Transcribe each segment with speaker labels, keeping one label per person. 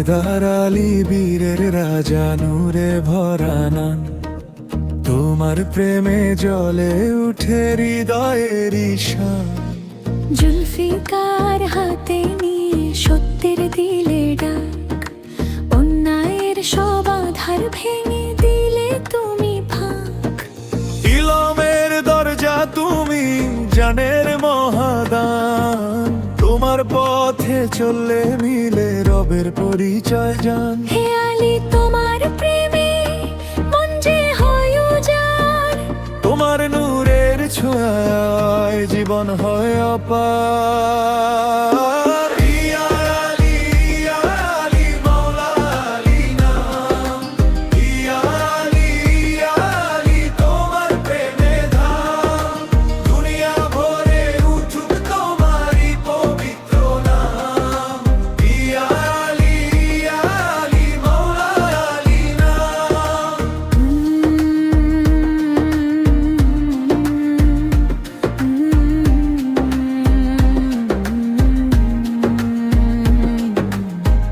Speaker 1: হায়দার আলী বীরের রাজা নূরে ভরানান, তোমার প্রেমে জ্বলে উঠে হৃদয়ের ঈশান।
Speaker 2: জুলফিকার হাতে নিয়ে সত্যের দিলে ডাক, অন্যায়ের সব আধার ভেঙে দিলে তুমি ফাঁক।
Speaker 1: ইলমের দরজা তুমি, জানের মহাদান, তোমার পথে চললে মিলে রবের পরিচয় জান।
Speaker 2: হে আলী তোমার প্রেমে মন যে হয় উজাড়,
Speaker 1: তোমার নূরের ছোঁয়ায় জীবন হয় অপার। ইয়া আলী, ইয়া আলী, মাওলা আলী নাম। ইয়া আলী, ইয়া আলী, তোমার প্রেমে ধাম। দুনিয়া ভরে উঠুক তোমারই পবিত্র নাম। ইয়া আলী, ইয়া আলী, মাওলা আলী নাম।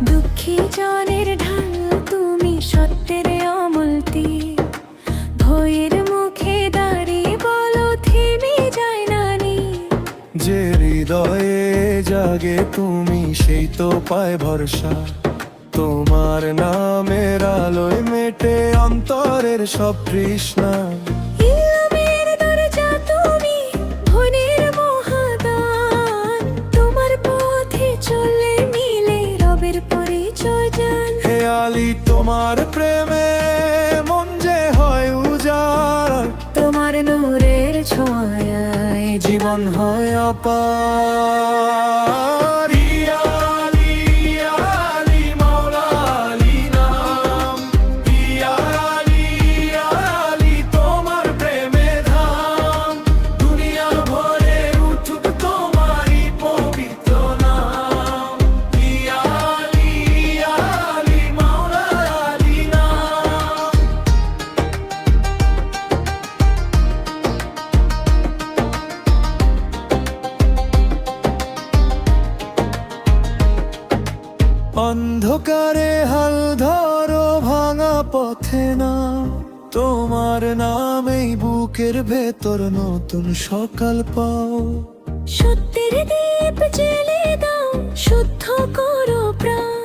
Speaker 2: দুঃখী জনের ঢাল তুমি, সত্যের অমল তীর, ভয়ের মুখে দাঁড়িয়ে বলো থেমে যায় না নীর।
Speaker 1: যে হৃদয়ে জাগে তুমি, সেই তো পায় ভরসা, তোমার নামের আলোয় মেটে অন্তরের সব তৃষ্ণা।
Speaker 2: ইলমের দরজা তুমি, ধনের মহাদান, তোমার পথে চললে মিলে রবের পরিচয় জান।
Speaker 1: হে আলী তোমার প্রেমে মন যে হয় উজাড়,
Speaker 2: তোমার নূরের ছোঁয়ায়
Speaker 1: জীবন হয় অপার। ইয়া আলী, ইয়া আলী, মাওলা আলী নাম। ইয়া আলী, ইয়া আলী, তোমার প্রেমে ধাম। দুনিয়া ভরে উঠুক তোমারই পবিত্র নাম। ইয়া আলী, ইয়া আলী, মাওলা আলী নাম। অন্ধকারে হাল ধরো ভাঙা পথে না, তোমার নামেই বুকের ভেতর নতুন সকাল পাও।
Speaker 2: সত্যের দীপ জ্বেলে দাও, শুদ্ধ করো প্রাণ,